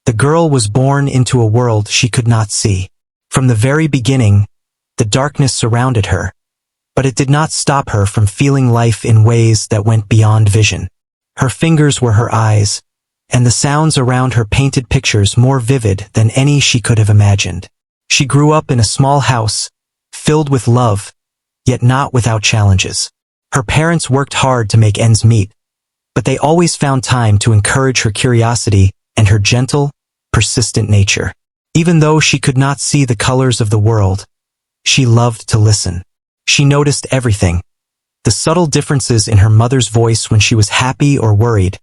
The girl was born into a world she could not see. From the very beginning, the darkness surrounded her, but it did not stop her from feeling life in ways that went beyond vision. Her fingers were her eyes, and the sounds around her painted pictures more vivid than any she could have imagined. She grew up in a small house, filled with love, yet not without challenges. Her parents worked hard to make ends meet, but they always found time to encourage her curiosity and her gentle, persistent nature. Even though she could not see the colors of the world, she loved to listen. She noticed everything: the subtle differences in her mother's voice when she was happy or worried,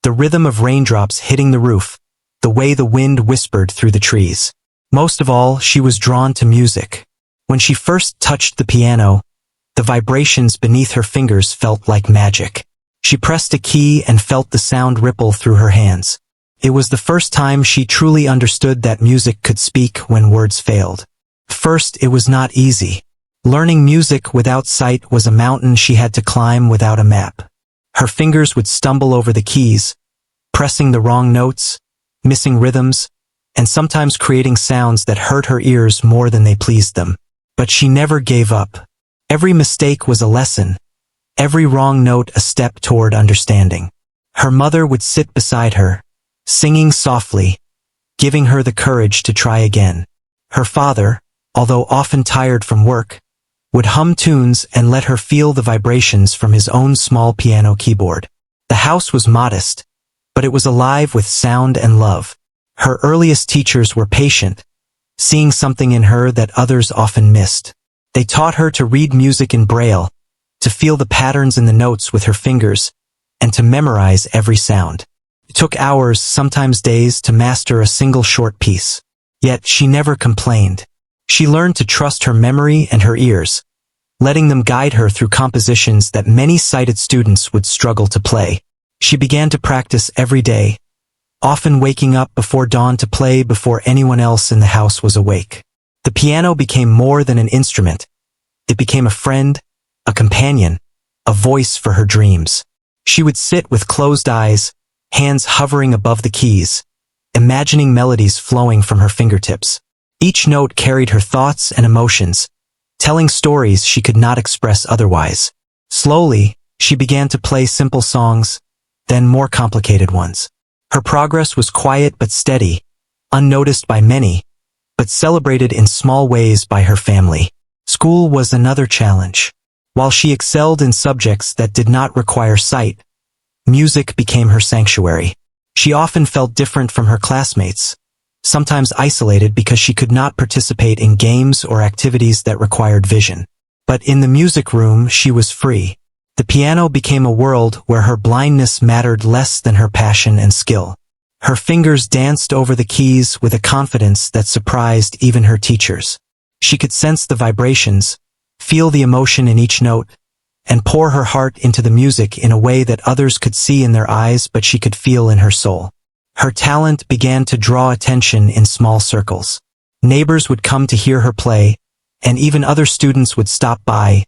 the rhythm of raindrops hitting the roof, the way the wind whispered through the trees. Most of all, she was drawn to music. When she first touched the piano, the vibrations beneath her fingers felt like magic. She pressed a key and felt the sound ripple through her hands. It was the first time she truly understood that music could speak when words failed. First, it was not easy. Learning music without sight was a mountain she had to climb without a map. Her fingers would stumble over the keys, pressing the wrong notes, missing rhythms, and sometimes creating sounds that hurt her ears more than they pleased them. But she never gave up. Every mistake was a lesson, every wrong note a step toward understanding. Her mother would sit beside her, singing softly, giving her the courage to try again. Her father, although often tired from work, would hum tunes and let her feel the vibrations from his own small piano keyboard. The house was modest, but it was alive with sound and love. Her earliest teachers were patient, seeing something in her that others often missed. They taught her to read music in Braille, to feel the patterns in the notes with her fingers, and to memorize every sound. It took hours, sometimes days, to master a single short piece. Yet she never complained. She learned to trust her memory and her ears, letting them guide her through compositions that many sighted students would struggle to play. She began to practice every day, often waking up before dawn to play before anyone else in the house was awake. The piano became more than an instrument. It became a friend, a companion, a voice for her dreams. She would sit with closed eyes, hands hovering above the keys, imagining melodies flowing from her fingertips. Each note carried her thoughts and emotions, telling stories she could not express otherwise. Slowly, she began to play simple songs, then more complicated ones. Her progress was quiet but steady, unnoticed by many, but celebrated in small ways by her family. School was another challenge. While she excelled in subjects that did not require sight, music became her sanctuary. She often felt different from her classmates, sometimes isolated because she could not participate in games or activities that required vision. But in the music room, she was free. The piano became a world where her blindness mattered less than her passion and skill. Her fingers danced over the keys with a confidence that surprised even her teachers. She could sense the vibrations, feel the emotion in each note, and pour her heart into the music in a way that others could see in their eyes but she could feel in her soul. Her talent began to draw attention in small circles. Neighbors would come to hear her play, and even other students would stop by,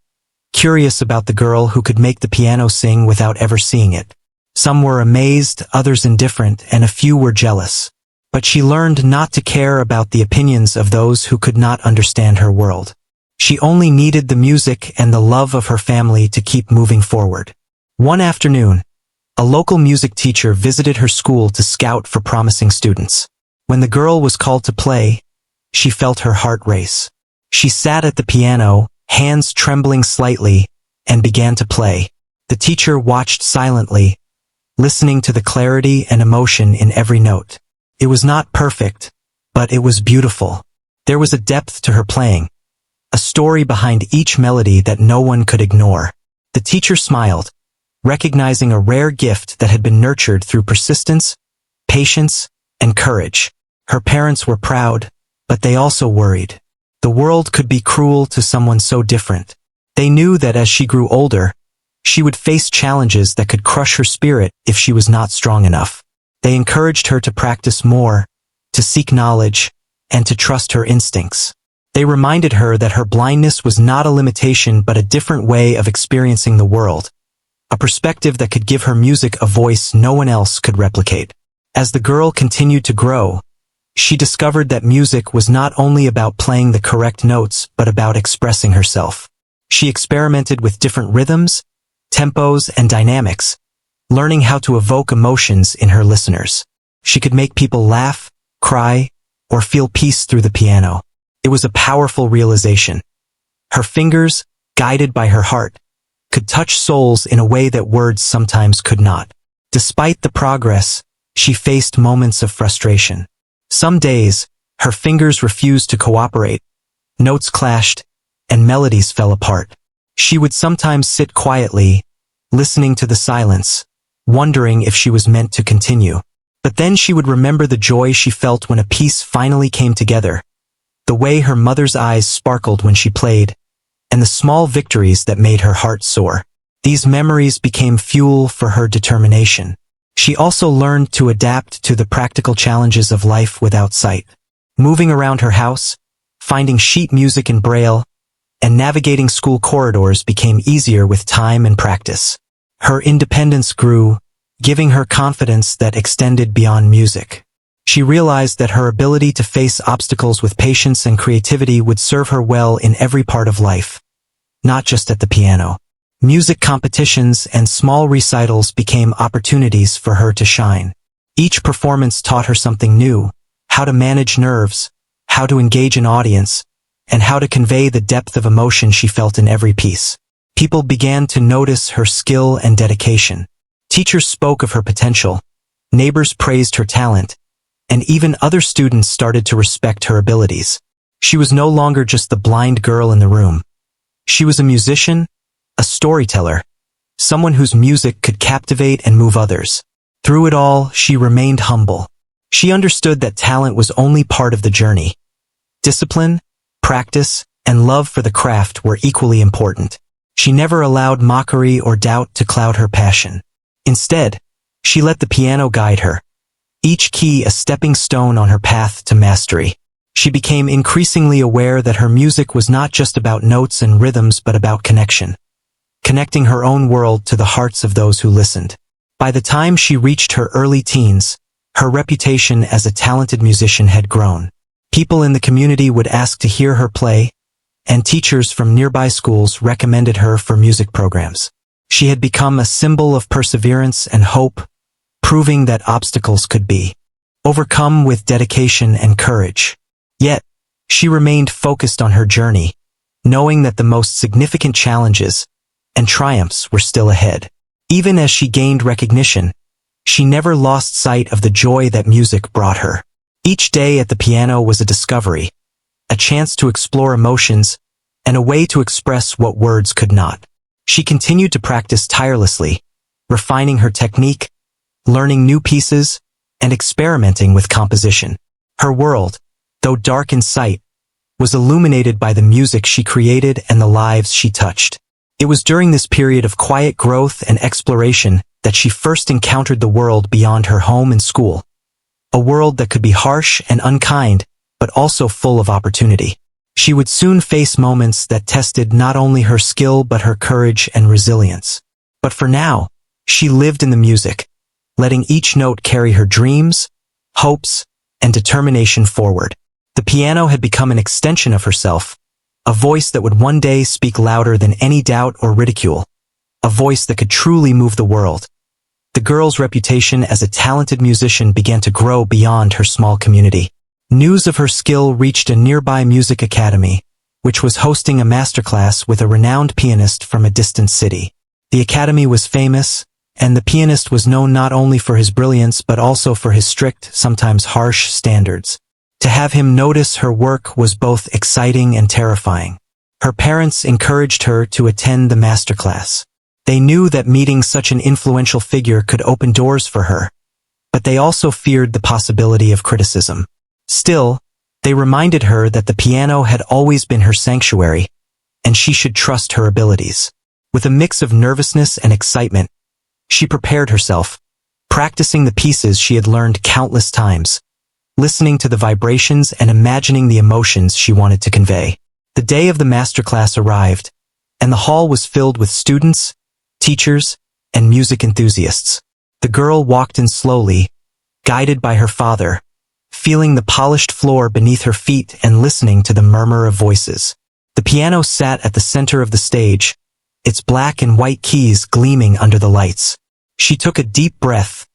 curious about the girl who could make the piano sing without ever seeing it. Some were amazed, others indifferent, and a few were jealous. But she learned not to care about the opinions of those who could not understand her world. She only needed the music and the love of her family to keep moving forward. One afternoon, a local music teacher visited her school to scout for promising students. When the girl was called to play, she felt her heart race. She sat at the piano, hands trembling slightly, and began to play. The teacher watched silently, listening to the clarity and emotion in every note. It was not perfect, but it was beautiful. There was a depth to her playing, a story behind each melody that no one could ignore. The teacher smiled, recognizing a rare gift that had been nurtured through persistence, patience, and courage. Her parents were proud, but they also worried. The world could be cruel to someone so different. They knew that as she grew older, she would face challenges that could crush her spirit if she was not strong enough. They encouraged her to practice more, to seek knowledge, and to trust her instincts. They reminded her that her blindness was not a limitation but a different way of experiencing the world, a perspective that could give her music a voice no one else could replicate. As the girl continued to grow, she discovered that music was not only about playing the correct notes but about expressing herself. She experimented with different rhythms, tempos, and dynamics, learning how to evoke emotions in her listeners. She could make people laugh, cry, or feel peace through the piano. It was a powerful realization. Her fingers, guided by her heart, could touch souls in a way that words sometimes could not. Despite the progress, she faced moments of frustration. Some days, her fingers refused to cooperate, notes clashed, and melodies fell apart. She would sometimes sit quietly, listening to the silence, wondering if she was meant to continue. But then she would remember the joy she felt when a piece finally came together, the way her mother's eyes sparkled when she played, and the small victories that made her heart soar. These memories became fuel for her determination. She also learned to adapt to the practical challenges of life without sight. Moving around her house, finding sheet music in Braille, and navigating school corridors became easier with time and practice. Her independence grew, giving her confidence that extended beyond music. She realized that her ability to face obstacles with patience and creativity would serve her well in every part of life, not just at the piano. Music competitions and small recitals became opportunities for her to shine. Each performance taught her something new: how to manage nerves, how to engage an audience, and how to convey the depth of emotion she felt in every piece. People began to notice her skill and dedication. Teachers spoke of her potential, neighbors praised her talent, and even other students started to respect her abilities. She was no longer just the blind girl in the room. She was a musician, a storyteller, someone whose music could captivate and move others. Through it all, she remained humble. She understood that talent was only part of the journey. Discipline, practice, and love for the craft were equally important. She never allowed mockery or doubt to cloud her passion. Instead, she let the piano guide her, each key a stepping stone on her path to mastery. She became increasingly aware that her music was not just about notes and rhythms but about connection, connecting her own world to the hearts of those who listened. By the time she reached her early teens, her reputation as a talented musician had grown. People in the community would ask to hear her play, and teachers from nearby schools recommended her for music programs. She had become a symbol of perseverance and hope, proving that obstacles could be overcome with dedication and courage. Yet, she remained focused on her journey, knowing that the most significant challenges and triumphs were still ahead. Even as she gained recognition, she never lost sight of the joy that music brought her. Each day at the piano was a discovery, a chance to explore emotions, and a way to express what words could not. She continued to practice tirelessly, refining her technique, learning new pieces, and experimenting with composition. Her world, though dark in sight, was illuminated by the music she created and the lives she touched. It was during this period of quiet growth and exploration that she first encountered the world beyond her home and school, a world that could be harsh and unkind, but also full of opportunity. She would soon face moments that tested not only her skill but her courage and resilience. But for now, she lived in the music, letting each note carry her dreams, hopes, and determination forward. The piano had become an extension of herself, a voice that would one day speak louder than any doubt or ridicule, a voice that could truly move the world. The girl's reputation as a talented musician began to grow beyond her small community. News of her skill reached a nearby music academy, which was hosting a masterclass with a renowned pianist from a distant city. The academy was famous, and the pianist was known not only for his brilliance but also for his strict, sometimes harsh standards. To have him notice her work was both exciting and terrifying. Her parents encouraged her to attend the masterclass. They knew that meeting such an influential figure could open doors for her, but they also feared the possibility of criticism. Still, they reminded her that the piano had always been her sanctuary, and she should trust her abilities. With a mix of nervousness and excitement, she prepared herself, practicing the pieces she had learned countless times, listening to the vibrations and imagining the emotions she wanted to convey. The day of the masterclass arrived, and the hall was filled with students, teachers, and music enthusiasts. The girl walked in slowly, guided by her father, feeling the polished floor beneath her feet and listening to the murmur of voices. The piano sat at the center of the stage, its black and white keys gleaming under the lights. She took a deep breath,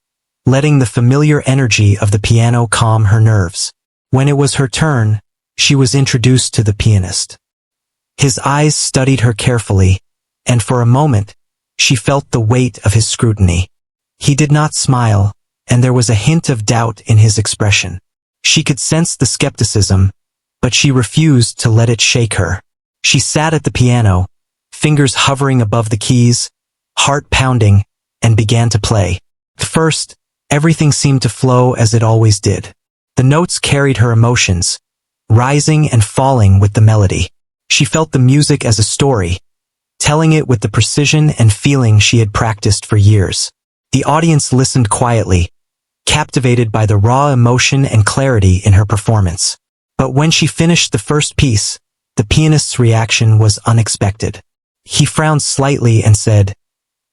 letting the familiar energy of the piano calm her nerves. When it was her turn, she was introduced to the pianist. His eyes studied her carefully, and for a moment, she felt the weight of his scrutiny. He did not smile, and there was a hint of doubt in his expression. She could sense the skepticism, but she refused to let it shake her. She sat at the piano, fingers hovering above the keys, heart pounding, and began to play. At first, everything seemed to flow as it always did. The notes carried her emotions, rising and falling with the melody. She felt the music as a story, telling it with the precision and feeling she had practiced for years. The audience listened quietly, captivated by the raw emotion and clarity in her performance. But when she finished the first piece, the pianist's reaction was unexpected. He frowned slightly and said,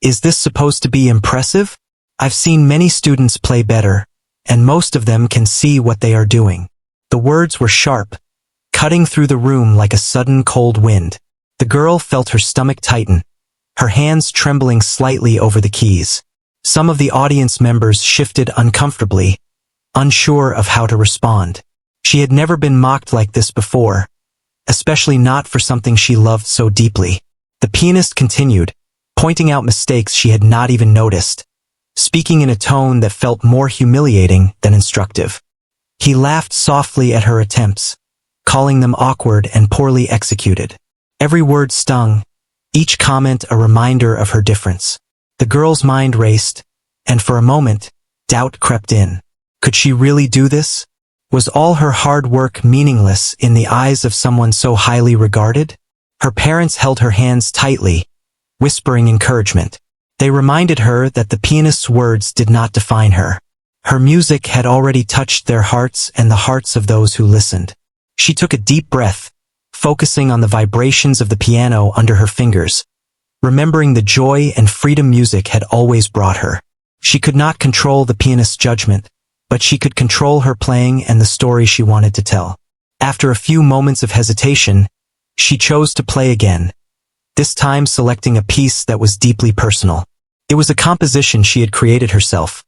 "Is this supposed to be impressive? I've seen many students play better, and most of them can see what they are doing." The words were sharp, cutting through the room like a sudden cold wind. The girl felt her stomach tighten, her hands trembling slightly over the keys. Some of the audience members shifted uncomfortably, unsure of how to respond. She had never been mocked like this before, especially not for something she loved so deeply. The pianist continued, pointing out mistakes she had not even noticed, speaking in a tone that felt more humiliating than instructive. He laughed softly at her attempts, calling them awkward and poorly executed. Every word stung, each comment a reminder of her difference. The girl's mind raced, and for a moment, doubt crept in. Could she really do this? Was all her hard work meaningless in the eyes of someone so highly regarded? Her parents held her hands tightly, whispering encouragement. They reminded her that the pianist's words did not define her. Her music had already touched their hearts and the hearts of those who listened. She took a deep breath, focusing on the vibrations of the piano under her fingers, remembering the joy and freedom music had always brought her. She could not control the pianist's judgment, but she could control her playing and the story she wanted to tell. After a few moments of hesitation, she chose to play again, this time selecting a piece that was deeply personal. It was a composition she had created herself,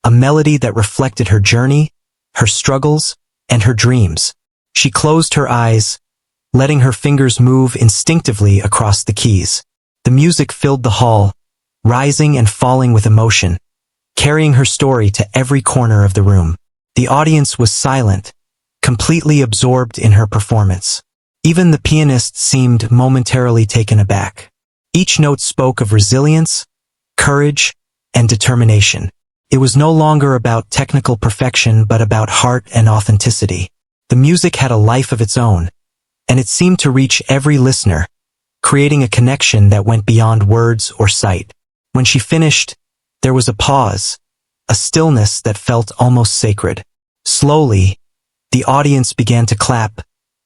a melody that reflected her journey, her struggles, and her dreams. She closed her eyes, letting her fingers move instinctively across the keys. The music filled the hall, rising and falling with emotion, carrying her story to every corner of the room. The audience was silent, completely absorbed in her performance. Even the pianist seemed momentarily taken aback. Each note spoke of resilience, courage, and determination. It was no longer about technical perfection but about heart and authenticity. The music had a life of its own, and it seemed to reach every listener, creating a connection that went beyond words or sight. When she finished, there was a pause, a stillness that felt almost sacred. Slowly, the audience began to clap,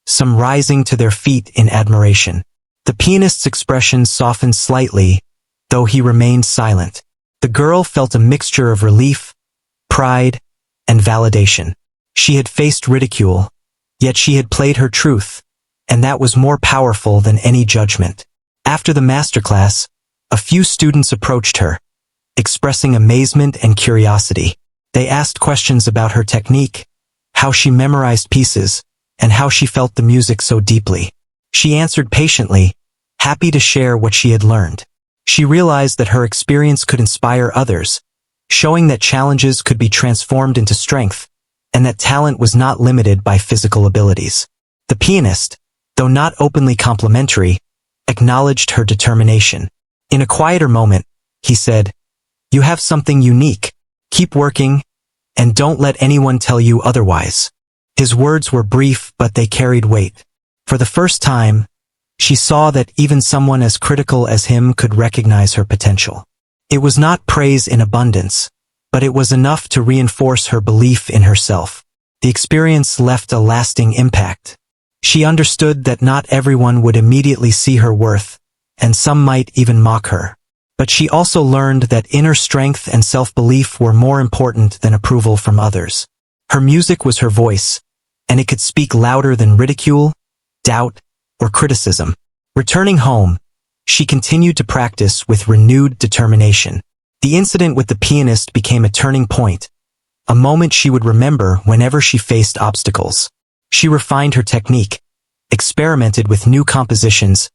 some rising to their feet in admiration. The pianist's expression softened slightly, though he remained silent. The girl felt a mixture of relief, pride, and validation. She had faced ridicule, yet she had played her truth, and that was more powerful than any judgment. After the masterclass, a few students approached her, expressing amazement and curiosity. They asked questions about her technique, how she memorized pieces, and how she felt the music so deeply. She answered patiently, happy to share what she had learned. She realized that her experience could inspire others, showing that challenges could be transformed into strength, and that talent was not limited by physical abilities. The pianist, though not openly complimentary, acknowledged her determination. In a quieter moment, he said, "You have something unique. Keep working, and don't let anyone tell you otherwise." His words were brief, but they carried weight. For the first time, she saw that even someone as critical as him could recognize her potential. It was not praise in abundance, but it was enough to reinforce her belief in herself. The experience left a lasting impact. She understood that not everyone would immediately see her worth, and some might even mock her. But she also learned that inner strength and self-belief were more important than approval from others. Her music was her voice, and it could speak louder than ridicule, doubt, or criticism. Returning home, she continued to practice with renewed determination. The incident with the pianist became a turning point, a moment she would remember whenever she faced obstacles. She refined her technique, experimented with new compositions,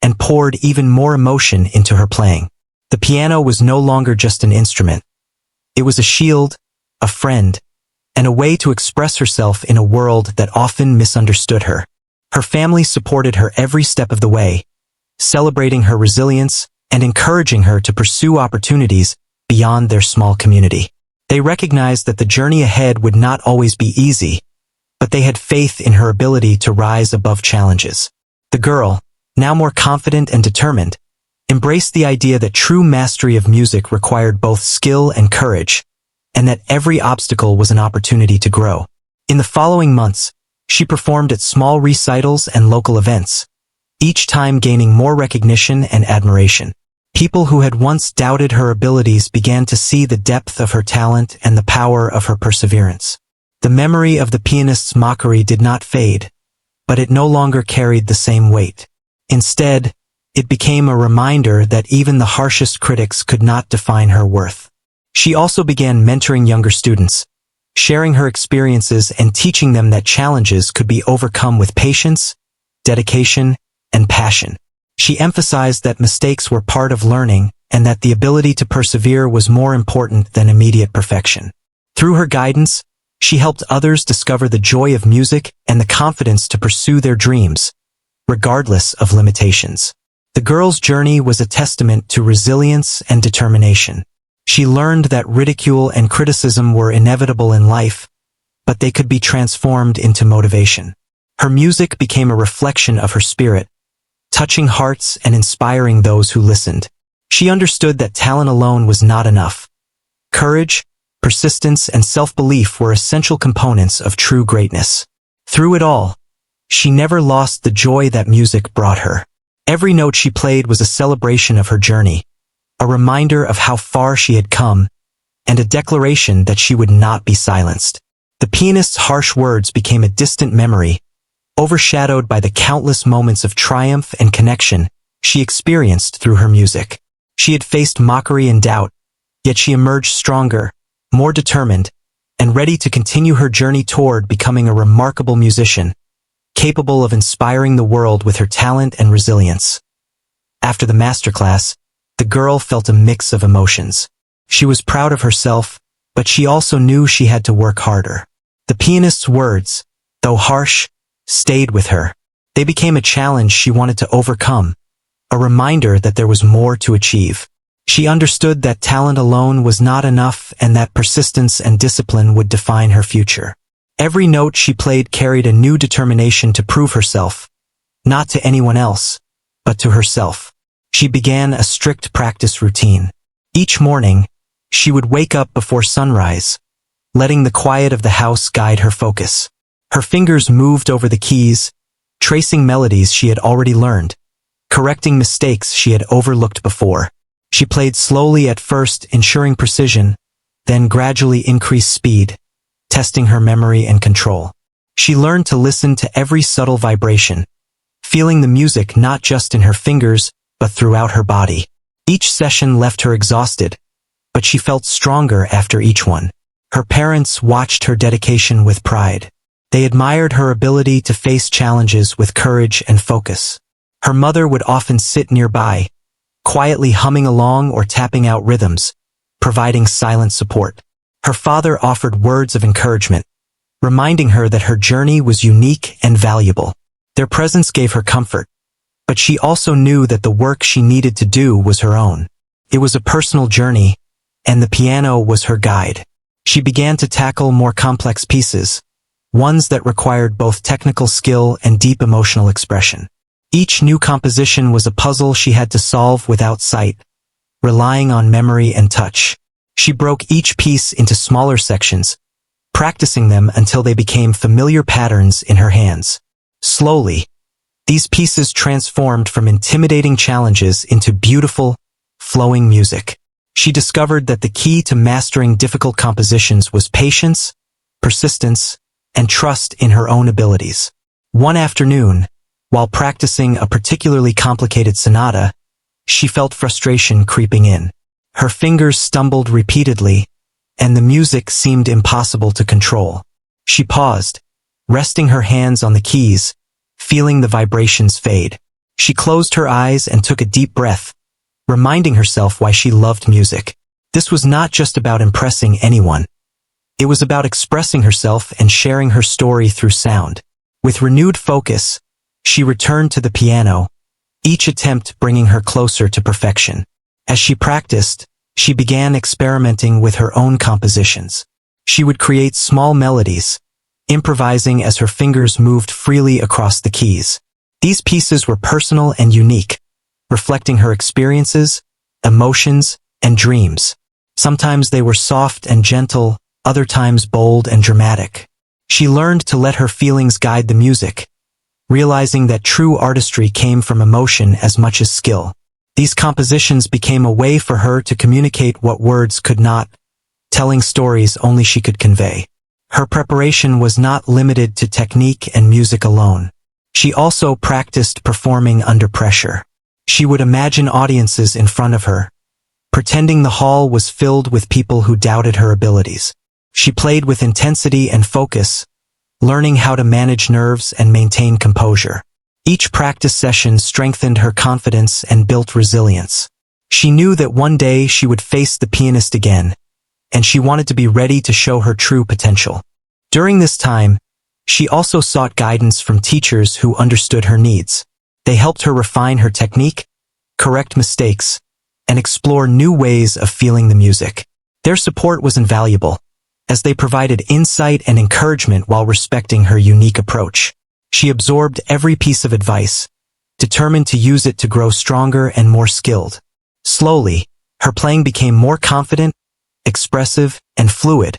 and poured even more emotion into her playing. The piano was no longer just an instrument. It was a shield, a friend, and a way to express herself in a world that often misunderstood her. Her family supported her every step of the way, celebrating her resilience and encouraging her to pursue opportunities beyond their small community. They recognized that the journey ahead would not always be easy, but they had faith in her ability to rise above challenges. The girl, now more confident and determined, embraced the idea that true mastery of music required both skill and courage, and that every obstacle was an opportunity to grow. In the following months, she performed at small recitals and local events, each time gaining more recognition and admiration. People who had once doubted her abilities began to see the depth of her talent and the power of her perseverance. The memory of the pianist's mockery did not fade, but it no longer carried the same weight. Instead, it became a reminder that even the harshest critics could not define her worth. She also began mentoring younger students, sharing her experiences and teaching them that challenges could be overcome with patience, dedication, and passion. She emphasized that mistakes were part of learning and that the ability to persevere was more important than immediate perfection. Through her guidance, she helped others discover the joy of music and the confidence to pursue their dreams, regardless of limitations. The girl's journey was a testament to resilience and determination. She learned that ridicule and criticism were inevitable in life, but they could be transformed into motivation. Her music became a reflection of her spirit, touching hearts and inspiring those who listened. She understood that talent alone was not enough. Courage, persistence, and self-belief were essential components of true greatness. Through it all, she never lost the joy that music brought her. Every note she played was a celebration of her journey, a reminder of how far she had come, and a declaration that she would not be silenced. The pianist's harsh words became a distant memory, overshadowed by the countless moments of triumph and connection she experienced through her music. She had faced mockery and doubt, yet she emerged stronger, more determined, and ready to continue her journey toward becoming a remarkable musician, capable of inspiring the world with her talent and resilience. After the masterclass, the girl felt a mix of emotions. She was proud of herself, but she also knew she had to work harder. The pianist's words, though harsh, stayed with her. They became a challenge she wanted to overcome, a reminder that there was more to achieve. She understood that talent alone was not enough and that persistence and discipline would define her future. Every note she played carried a new determination to prove herself, not to anyone else, but to herself. She began a strict practice routine. Each morning, she would wake up before sunrise, letting the quiet of the house guide her focus. Her fingers moved over the keys, tracing melodies she had already learned, correcting mistakes she had overlooked before. She played slowly at first, ensuring precision, then gradually increased speed, testing her memory and control. She learned to listen to every subtle vibration, feeling the music not just in her fingers, but throughout her body. Each session left her exhausted, but she felt stronger after each one. Her parents watched her dedication with pride. They admired her ability to face challenges with courage and focus. Her mother would often sit nearby, quietly humming along or tapping out rhythms, providing silent support. Her father offered words of encouragement, reminding her that her journey was unique and valuable. Their presence gave her comfort, but she also knew that the work she needed to do was her own. It was a personal journey, and the piano was her guide. She began to tackle more complex pieces, ones that required both technical skill and deep emotional expression. Each new composition was a puzzle she had to solve without sight, relying on memory and touch. She broke each piece into smaller sections, practicing them until they became familiar patterns in her hands. Slowly, these pieces transformed from intimidating challenges into beautiful, flowing music. She discovered that the key to mastering difficult compositions was patience, persistence, and trust in her own abilities. One afternoon, while practicing a particularly complicated sonata, she felt frustration creeping in. Her fingers stumbled repeatedly, and the music seemed impossible to control. She paused, resting her hands on the keys, feeling the vibrations fade. She closed her eyes and took a deep breath, reminding herself why she loved music. This was not just about impressing anyone. It was about expressing herself and sharing her story through sound. With renewed focus, she returned to the piano, each attempt bringing her closer to perfection. As she practiced, she began experimenting with her own compositions. She would create small melodies, improvising as her fingers moved freely across the keys. These pieces were personal and unique, reflecting her experiences, emotions, and dreams. Sometimes they were soft and gentle, other times bold and dramatic. She learned to let her feelings guide the music, realizing that true artistry came from emotion as much as skill. These compositions became a way for her to communicate what words could not, telling stories only she could convey. Her preparation was not limited to technique and music alone. She also practiced performing under pressure. She would imagine audiences in front of her, pretending the hall was filled with people who doubted her abilities. She played with intensity and focus, learning how to manage nerves and maintain composure. Each practice session strengthened her confidence and built resilience. She knew that one day she would face the pianist again, and she wanted to be ready to show her true potential. During this time, she also sought guidance from teachers who understood her needs. They helped her refine her technique, correct mistakes, and explore new ways of feeling the music. Their support was invaluable, as they provided insight and encouragement while respecting her unique approach. She absorbed every piece of advice, determined to use it to grow stronger and more skilled. Slowly, her playing became more confident, expressive, and fluid,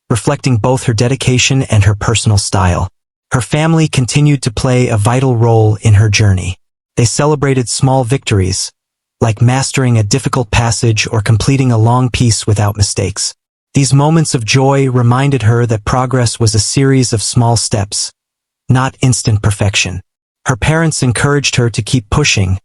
reflecting both her dedication and her personal style. Her family continued to play a vital role in her journey. They celebrated small victories, like mastering a difficult passage or completing a long piece without mistakes. These moments of joy reminded her that progress was a series of small steps, not instant perfection. Her parents encouraged her to keep pushing,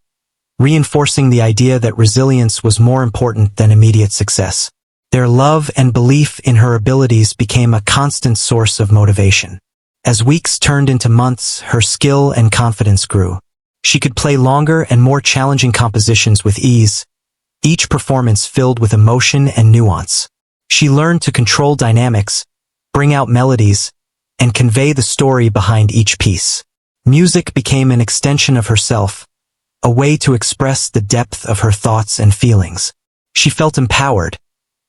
reinforcing the idea that resilience was more important than immediate success. Their love and belief in her abilities became a constant source of motivation. As weeks turned into months, her skill and confidence grew. She could play longer and more challenging compositions with ease, each performance filled with emotion and nuance. She learned to control dynamics, bring out melodies, and convey the story behind each piece. Music became an extension of herself, a way to express the depth of her thoughts and feelings. She felt empowered,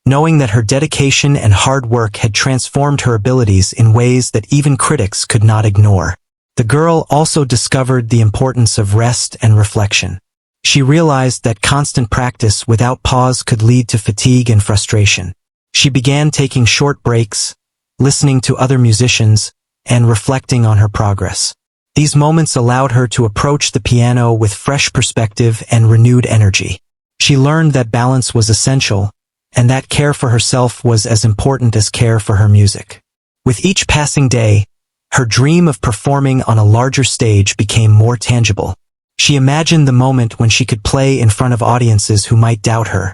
knowing that her dedication and hard work had transformed her abilities in ways that even critics could not ignore. The girl also discovered the importance of rest and reflection. She realized that constant practice without pause could lead to fatigue and frustration. She began taking short breaks, listening to other musicians, and reflecting on her progress. These moments allowed her to approach the piano with fresh perspective and renewed energy. She learned that balance was essential, and that care for herself was as important as care for her music. With each passing day, her dream of performing on a larger stage became more tangible. She imagined the moment when she could play in front of audiences who might doubt her,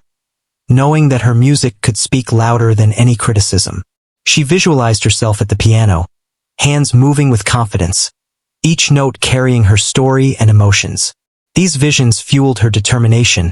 knowing that her music could speak louder than any criticism. She visualized herself at the piano, hands moving with confidence, each note carrying her story and emotions. These visions fueled her determination,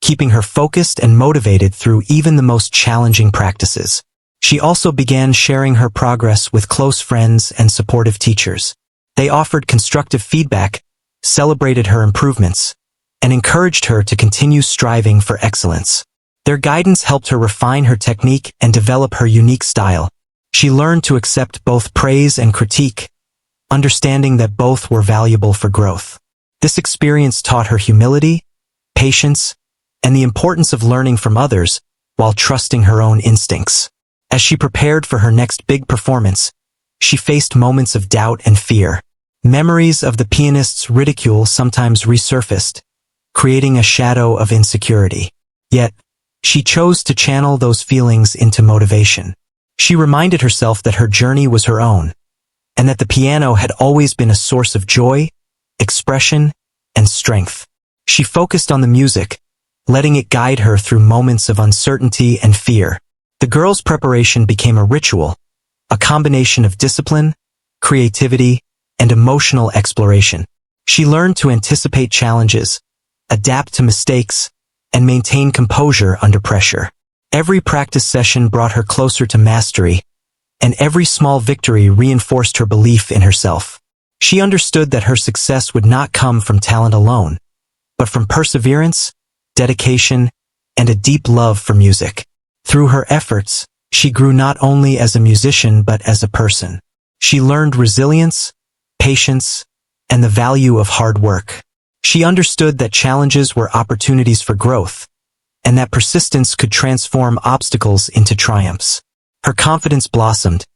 keeping her focused and motivated through even the most challenging practices. She also began sharing her progress with close friends and supportive teachers. They offered constructive feedback, celebrated her improvements, and encouraged her to continue striving for excellence. Their guidance helped her refine her technique and develop her unique style. She learned to accept both praise and critique, understanding that both were valuable for growth. This experience taught her humility, patience, and the importance of learning from others while trusting her own instincts. As she prepared for her next big performance, she faced moments of doubt and fear. Memories of the pianist's ridicule sometimes resurfaced, creating a shadow of insecurity. Yet, she chose to channel those feelings into motivation. She reminded herself that her journey was her own, and that the piano had always been a source of joy, expression, and strength. She focused on the music, letting it guide her through moments of uncertainty and fear. The girl's preparation became a ritual, a combination of discipline, creativity, and emotional exploration. She learned to anticipate challenges, adapt to mistakes, and maintain composure under pressure. Every practice session brought her closer to mastery, and every small victory reinforced her belief in herself. She understood that her success would not come from talent alone, but from perseverance, dedication, and a deep love for music. Through her efforts, she grew not only as a musician but as a person. She learned resilience, patience, and the value of hard work. She understood that challenges were opportunities for growth, and that persistence could transform obstacles into triumphs. Her confidence blossomed,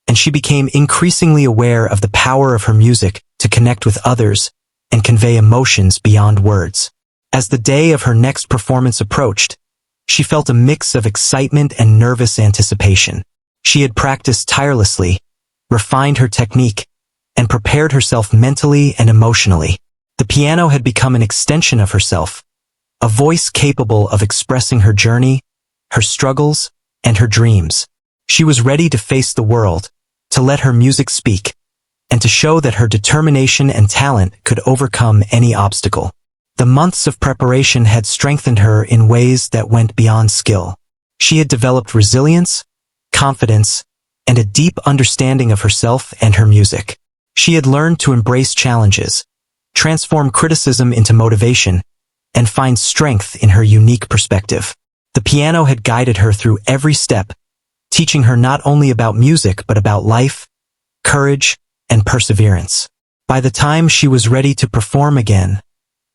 and she became increasingly aware of the power of her music to connect with others and convey emotions beyond words. As the day of her next performance approached, she felt a mix of excitement and nervous anticipation. She had practiced tirelessly, refined her technique, and prepared herself mentally and emotionally. The piano had become an extension of herself, a voice capable of expressing her journey, her struggles, and her dreams. She was ready to face the world, to let her music speak, and to show that her determination and talent could overcome any obstacle. The months of preparation had strengthened her in ways that went beyond skill. She had developed resilience, confidence, and a deep understanding of herself and her music. She had learned to embrace challenges, transform criticism into motivation, and find strength in her unique perspective. The piano had guided her through every step, teaching her not only about music but about life, courage, and perseverance. By the time she was ready to perform again,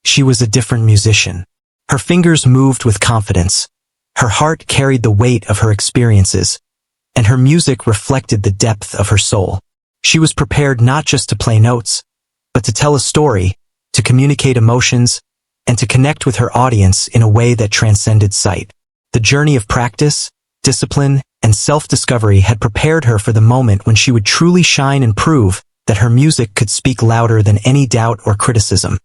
she was a different musician. Her fingers moved with confidence, her heart carried the weight of her experiences, and her music reflected the depth of her soul. She was prepared not just to play notes, but to tell a story, to communicate emotions, and to connect with her audience in a way that transcended sight. The journey of practice, discipline, and self-discovery had prepared her for the moment when she would truly shine and prove that her music could speak louder than any doubt or criticism.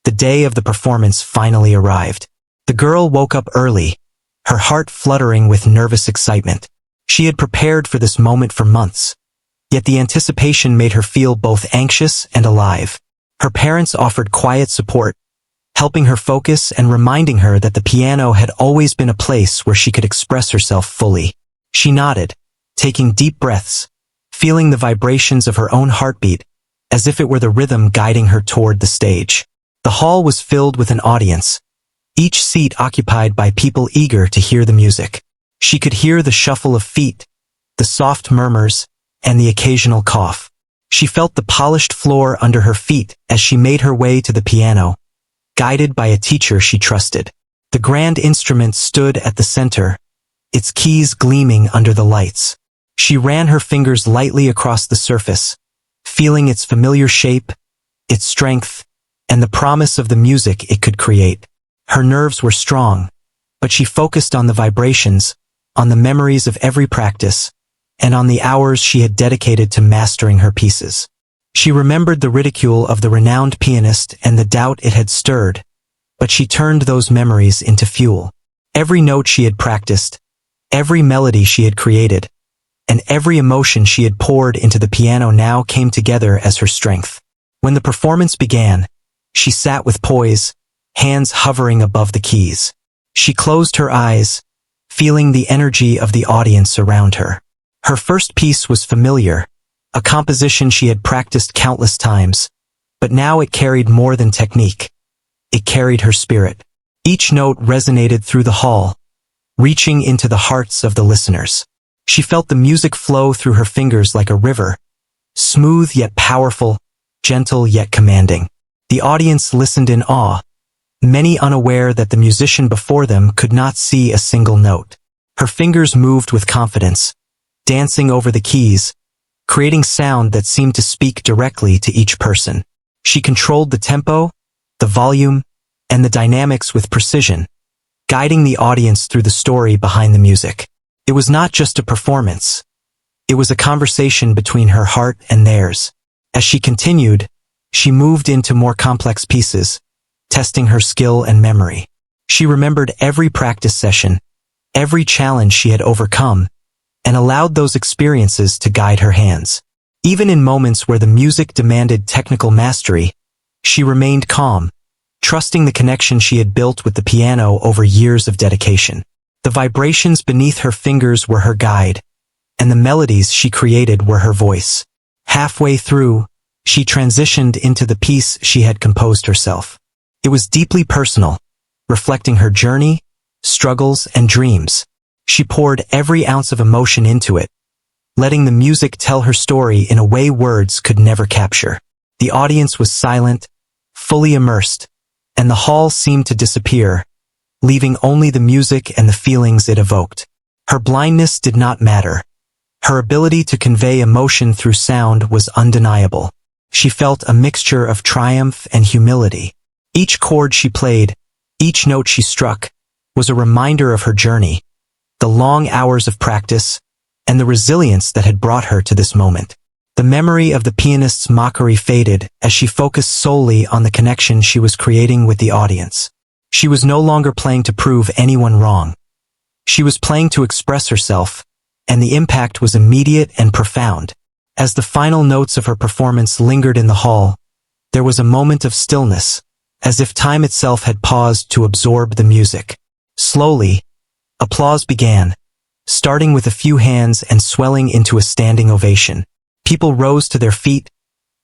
The day of the performance finally arrived. The girl woke up early, her heart fluttering with nervous excitement. She had prepared for this moment for months, yet the anticipation made her feel both anxious and alive. Her parents offered quiet support, helping her focus and reminding her that the piano had always been a place where she could express herself fully. She nodded, taking deep breaths, feeling the vibrations of her own heartbeat, as if it were the rhythm guiding her toward the stage. The hall was filled with an audience, each seat occupied by people eager to hear the music. She could hear the shuffle of feet, the soft murmurs, and the occasional cough. She felt the polished floor under her feet as she made her way to the piano, guided by a teacher she trusted. The grand instrument stood at the center, its keys gleaming under the lights. She ran her fingers lightly across the surface, feeling its familiar shape, its strength, and the promise of the music it could create. Her nerves were strong, but she focused on the vibrations, on the memories of every practice, and on the hours she had dedicated to mastering her pieces. She remembered the ridicule of the renowned pianist and the doubt it had stirred, but she turned those memories into fuel. Every note she had practiced, every melody she had created, and every emotion she had poured into the piano now came together as her strength. When the performance began, she sat with poise, hands hovering above the keys. She closed her eyes, feeling the energy of the audience around her. Her first piece was familiar, a composition she had practiced countless times, but now it carried more than technique. It carried her spirit. Each note resonated through the hall, reaching into the hearts of the listeners. She felt the music flow through her fingers like a river, smooth yet powerful, gentle yet commanding. The audience listened in awe, many unaware that the musician before them could not see a single note. Her fingers moved with confidence, dancing over the keys, creating sound that seemed to speak directly to each person. She controlled the tempo, the volume, and the dynamics with precision, guiding the audience through the story behind the music. It was not just a performance. It was a conversation between her heart and theirs. As she continued, she moved into more complex pieces, testing her skill and memory. She remembered every practice session, every challenge she had overcome, and allowed those experiences to guide her hands. Even in moments where the music demanded technical mastery, she remained calm, trusting the connection she had built with the piano over years of dedication. The vibrations beneath her fingers were her guide, and the melodies she created were her voice. Halfway through, she transitioned into the piece she had composed herself. It was deeply personal, reflecting her journey, struggles, and dreams. She poured every ounce of emotion into it, letting the music tell her story in a way words could never capture. The audience was silent, fully immersed, and the hall seemed to disappear, leaving only the music and the feelings it evoked. Her blindness did not matter. Her ability to convey emotion through sound was undeniable. She felt a mixture of triumph and humility. Each chord she played, each note she struck, was a reminder of her journey, the long hours of practice, and the resilience that had brought her to this moment. The memory of the pianist's mockery faded as she focused solely on the connection she was creating with the audience. She was no longer playing to prove anyone wrong. She was playing to express herself, and the impact was immediate and profound. As the final notes of her performance lingered in the hall, there was a moment of stillness, as if time itself had paused to absorb the music. Slowly, applause began, starting with a few hands and swelling into a standing ovation. People rose to their feet,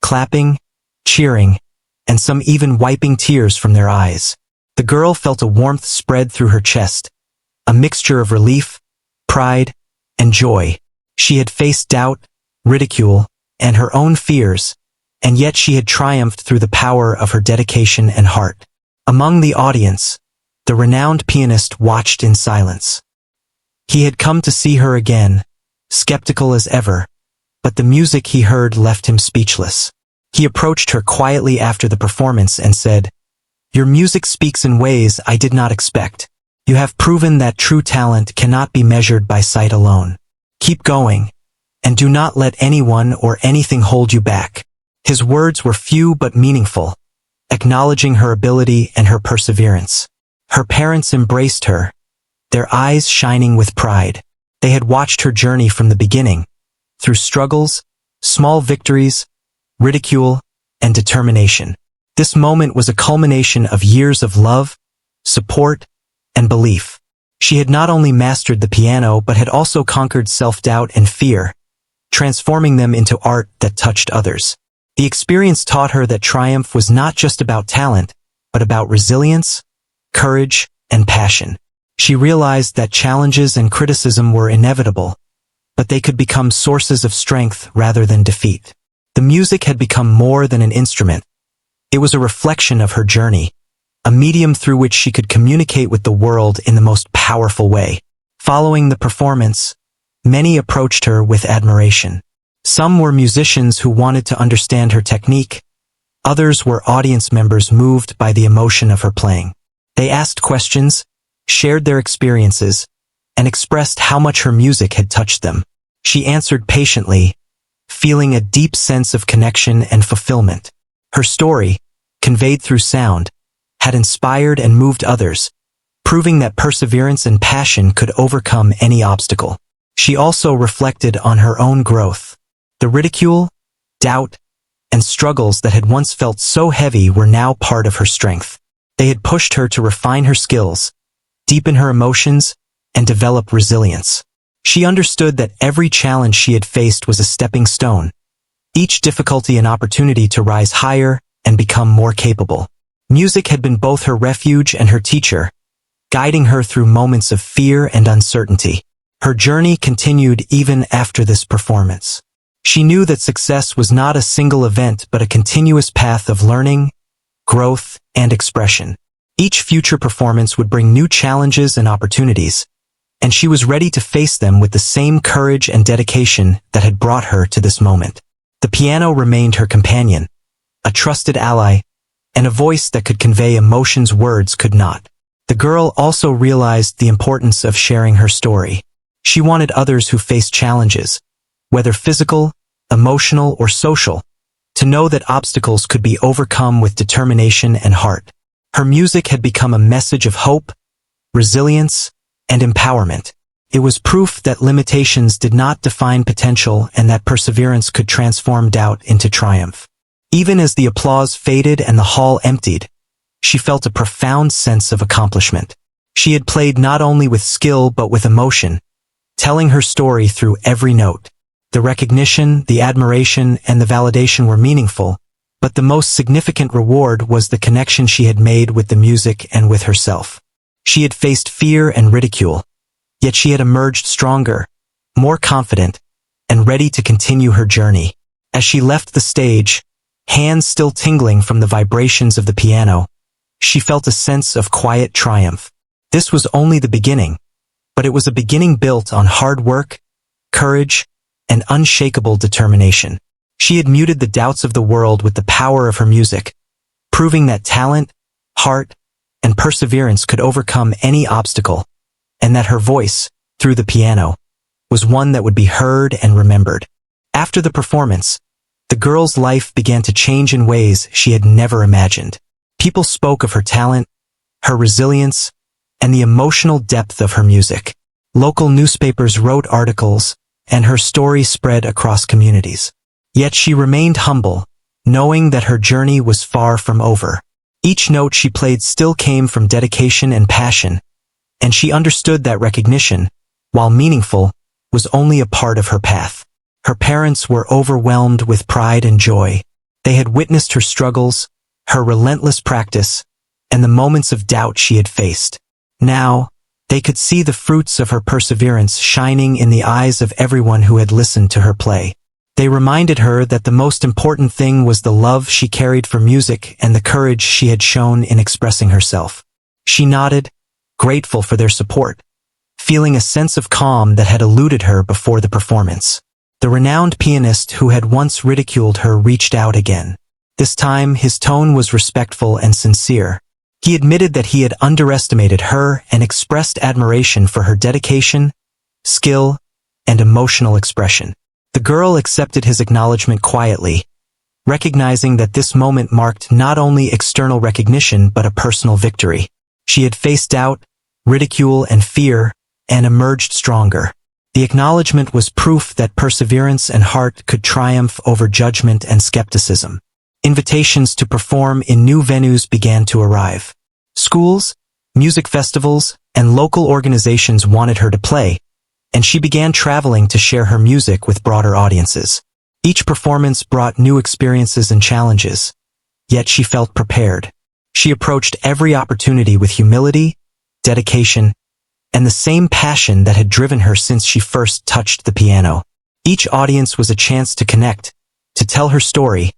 clapping, cheering, and some even wiping tears from their eyes. The girl felt a warmth spread through her chest, a mixture of relief, pride, and joy. She had faced doubt, ridicule, and her own fears, and yet she had triumphed through the power of her dedication and heart. Among the audience, the renowned pianist watched in silence. He had come to see her again, skeptical as ever, but the music he heard left him speechless. He approached her quietly after the performance and said, "Your music speaks in ways I did not expect. You have proven that true talent cannot be measured by sight alone. Keep going, and do not let anyone or anything hold you back." His words were few but meaningful, acknowledging her ability and her perseverance. Her parents embraced her, their eyes shining with pride. They had watched her journey from the beginning, through struggles, small victories, ridicule, and determination. This moment was a culmination of years of love, support, and belief. She had not only mastered the piano but had also conquered self-doubt and fear, transforming them into art that touched others. The experience taught her that triumph was not just about talent, but about resilience, courage, and passion. She realized that challenges and criticism were inevitable, but they could become sources of strength rather than defeat. The music had become more than an instrument. It was a reflection of her journey, a medium through which she could communicate with the world in the most powerful way. Following the performance, many approached her with admiration. Some were musicians who wanted to understand her technique. Others were audience members moved by the emotion of her playing. They asked questions, shared their experiences, and expressed how much her music had touched them. She answered patiently, feeling a deep sense of connection and fulfillment. Her story, conveyed through sound, had inspired and moved others, proving that perseverance and passion could overcome any obstacle. She also reflected on her own growth. The ridicule, doubt, and struggles that had once felt so heavy were now part of her strength. They had pushed her to refine her skills, deepen her emotions, and develop resilience. She understood that every challenge she had faced was a stepping stone, each difficulty an opportunity to rise higher and become more capable. Music had been both her refuge and her teacher, guiding her through moments of fear and uncertainty. Her journey continued even after this performance. She knew that success was not a single event but a continuous path of learning, growth, and expression. Each future performance would bring new challenges and opportunities, and she was ready to face them with the same courage and dedication that had brought her to this moment. The piano remained her companion, a trusted ally, and a voice that could convey emotions words could not. The girl also realized the importance of sharing her story. She wanted others who faced challenges, whether physical, emotional, or social, to know that obstacles could be overcome with determination and heart. Her music had become a message of hope, resilience, and empowerment. It was proof that limitations did not define potential and that perseverance could transform doubt into triumph. Even as the applause faded and the hall emptied, she felt a profound sense of accomplishment. She had played not only with skill but with emotion, telling her story through every note. The recognition, the admiration, and the validation were meaningful, but the most significant reward was the connection she had made with the music and with herself. She had faced fear and ridicule, yet she had emerged stronger, more confident, and ready to continue her journey. As she left the stage, hands still tingling from the vibrations of the piano, she felt a sense of quiet triumph. This was only the beginning, but it was a beginning built on hard work, courage, and unshakable determination. She had muted the doubts of the world with the power of her music, proving that talent, heart, and perseverance could overcome any obstacle, and that her voice, through the piano, was one that would be heard and remembered. After the performance, the girl's life began to change in ways she had never imagined. People spoke of her talent, her resilience, and the emotional depth of her music. Local newspapers wrote articles, and her story spread across communities. Yet she remained humble, knowing that her journey was far from over. Each note she played still came from dedication and passion, and she understood that recognition, while meaningful, was only a part of her path. Her parents were overwhelmed with pride and joy. They had witnessed her struggles, her relentless practice, and the moments of doubt she had faced. Now, they could see the fruits of her perseverance shining in the eyes of everyone who had listened to her play. They reminded her that the most important thing was the love she carried for music and the courage she had shown in expressing herself. She nodded, grateful for their support, feeling a sense of calm that had eluded her before the performance. The renowned pianist who had once ridiculed her reached out again. This time, his tone was respectful and sincere. He admitted that he had underestimated her and expressed admiration for her dedication, skill, and emotional expression. The girl accepted his acknowledgement quietly, recognizing that this moment marked not only external recognition but a personal victory. She had faced doubt, ridicule, and fear, and emerged stronger. The acknowledgement was proof that perseverance and heart could triumph over judgment and skepticism. Invitations to perform in new venues began to arrive. Schools, music festivals, and local organizations wanted her to play, and she began traveling to share her music with broader audiences. Each performance brought new experiences and challenges, yet she felt prepared. She approached every opportunity with humility, dedication, and the same passion that had driven her since she first touched the piano. Each audience was a chance to connect, to tell her story,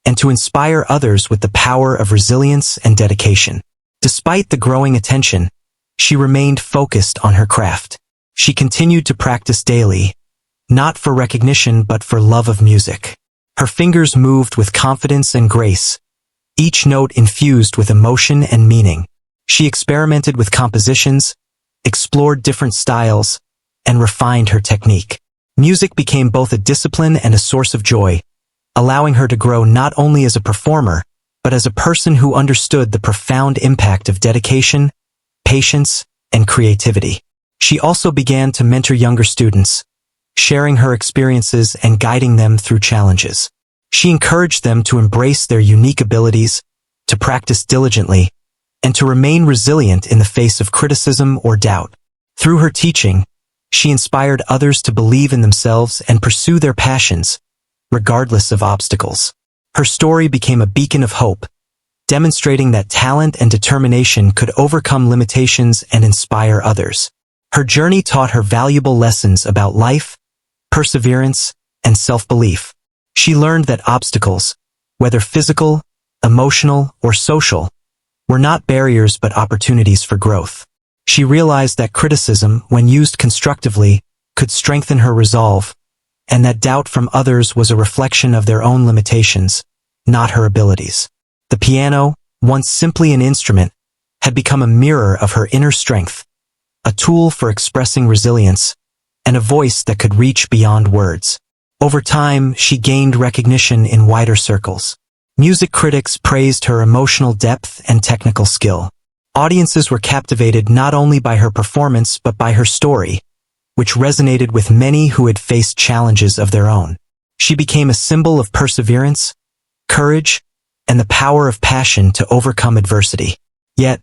and to inspire others with the power of resilience and dedication. Despite the growing attention, she remained focused on her craft. She continued to practice daily, not for recognition but for love of music. Her fingers moved with confidence and grace, each note infused with emotion and meaning. She experimented with compositions, explored different styles, and refined her technique. Music became both a discipline and a source of joy, allowing her to grow not only as a performer, but as a person who understood the profound impact of dedication, patience, and creativity. She also began to mentor younger students, sharing her experiences and guiding them through challenges. She encouraged them to embrace their unique abilities, to practice diligently, and to remain resilient in the face of criticism or doubt. Through her teaching, she inspired others to believe in themselves and pursue their passions, regardless of obstacles. Her story became a beacon of hope, demonstrating that talent and determination could overcome limitations and inspire others. Her journey taught her valuable lessons about life, perseverance, and self-belief. She learned that obstacles, whether physical, emotional, or social, were not barriers but opportunities for growth. She realized that criticism, when used constructively, could strengthen her resolve, and that doubt from others was a reflection of their own limitations, not her abilities. The piano, once simply an instrument, had become a mirror of her inner strength, a tool for expressing resilience, and a voice that could reach beyond words. Over time, she gained recognition in wider circles. Music critics praised her emotional depth and technical skill. Audiences were captivated not only by her performance but by her story, which resonated with many who had faced challenges of their own. She became a symbol of perseverance, courage, and the power of passion to overcome adversity. Yet,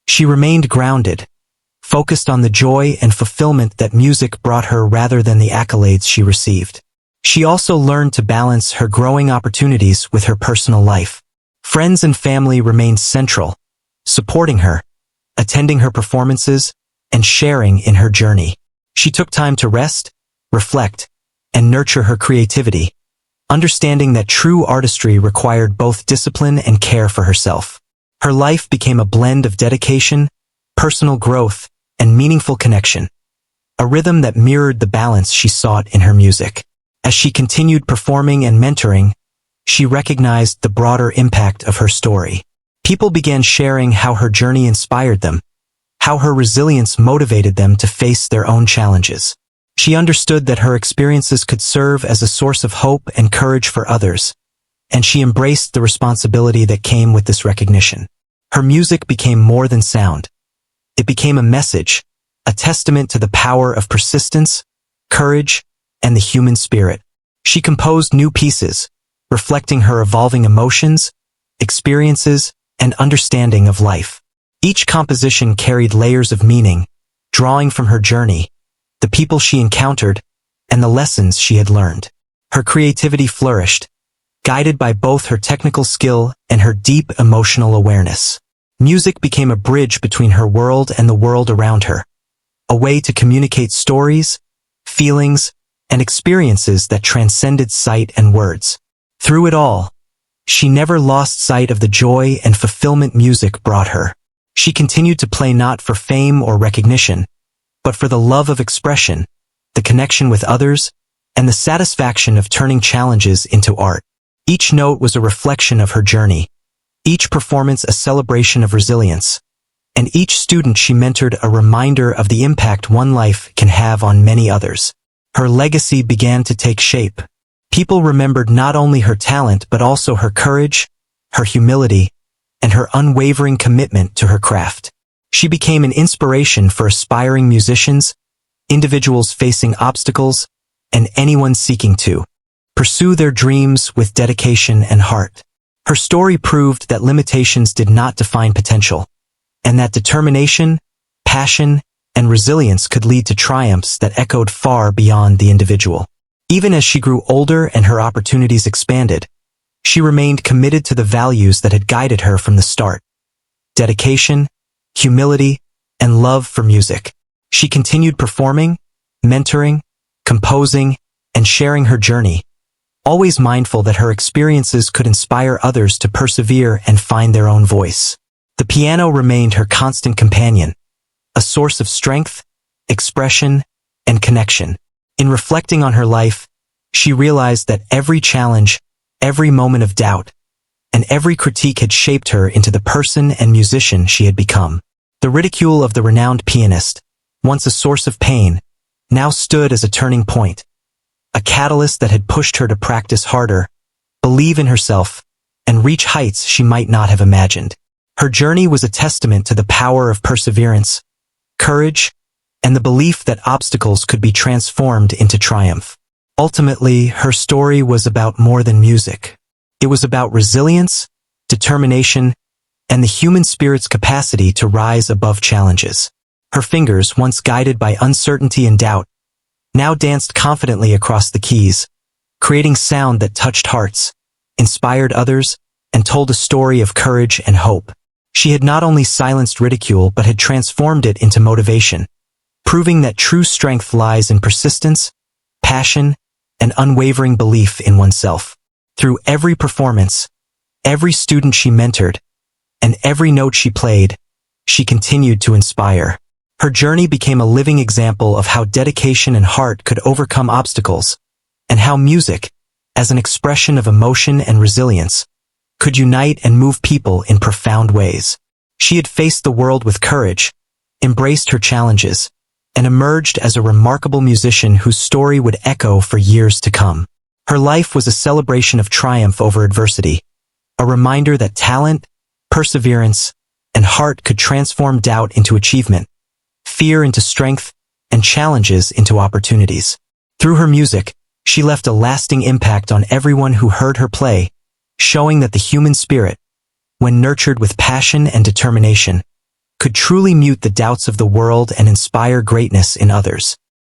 she remained grounded, focused on the joy and fulfillment that music brought her rather than the accolades she received. She also learned to balance her growing opportunities with her personal life. Friends and family remained central, supporting her, attending her performances, and sharing in her journey. She took time to rest, reflect, and nurture her creativity, understanding that true artistry required both discipline and care for herself. Her life became a blend of dedication, personal growth, and meaningful connection, a rhythm that mirrored the balance she sought in her music. As she continued performing and mentoring, she recognized the broader impact of her story. People began sharing how her journey inspired them, how her resilience motivated them to face their own challenges. She understood that her experiences could serve as a source of hope and courage for others, and she embraced the responsibility that came with this recognition. Her music became more than sound. It became a message, a testament to the power of persistence, courage, and the human spirit. She composed new pieces, reflecting her evolving emotions, experiences, and understanding of life. Each composition carried layers of meaning, drawing from her journey, the people she encountered, and the lessons she had learned. Her creativity flourished, guided by both her technical skill and her deep emotional awareness. Music became a bridge between her world and the world around her, a way to communicate stories, feelings, and experiences that transcended sight and words. Through it all, she never lost sight of the joy and fulfillment music brought her. She continued to play not for fame or recognition, but for the love of expression, the connection with others, and the satisfaction of turning challenges into art. Each note was a reflection of her journey, each performance a celebration of resilience, and each student she mentored a reminder of the impact one life can have on many others. Her legacy began to take shape. People remembered not only her talent but also her courage, her humility, and her unwavering commitment to her craft. She became an inspiration for aspiring musicians, individuals facing obstacles, and anyone seeking to pursue their dreams with dedication and heart. Her story proved that limitations did not define potential, and that determination, passion, and resilience could lead to triumphs that echoed far beyond the individual. Even as she grew older and her opportunities expanded, she remained committed to the values that had guided her from the start: dedication, humility, and love for music. She continued performing, mentoring, composing, and sharing her journey, always mindful that her experiences could inspire others to persevere and find their own voice. The piano remained her constant companion, a source of strength, expression, and connection. In reflecting on her life, she realized that every challenge, every moment of doubt, and every critique had shaped her into the person and musician she had become. The ridicule of the renowned pianist, once a source of pain, now stood as a turning point, a catalyst that had pushed her to practice harder, believe in herself, and reach heights she might not have imagined. Her journey was a testament to the power of perseverance, courage, and the belief that obstacles could be transformed into triumph. Ultimately, her story was about more than music. It was about resilience, determination, and the human spirit's capacity to rise above challenges. Her fingers, once guided by uncertainty and doubt, now danced confidently across the keys, creating sound that touched hearts, inspired others, and told a story of courage and hope. She had not only silenced ridicule but had transformed it into motivation, proving that true strength lies in persistence, passion, and unwavering belief in oneself. Through every performance, every student she mentored, and every note she played, she continued to inspire. Her journey became a living example of how dedication and heart could overcome obstacles, and how music, as an expression of emotion and resilience, could unite and move people in profound ways. She had faced the world with courage, embraced her challenges, and emerged as a remarkable musician whose story would echo for years to come. Her life was a celebration of triumph over adversity, a reminder that talent, perseverance, and heart could transform doubt into achievement, fear into strength, and challenges into opportunities. Through her music, she left a lasting impact on everyone who heard her play, showing that the human spirit, when nurtured with passion and determination, could truly mute the doubts of the world and inspire greatness in others.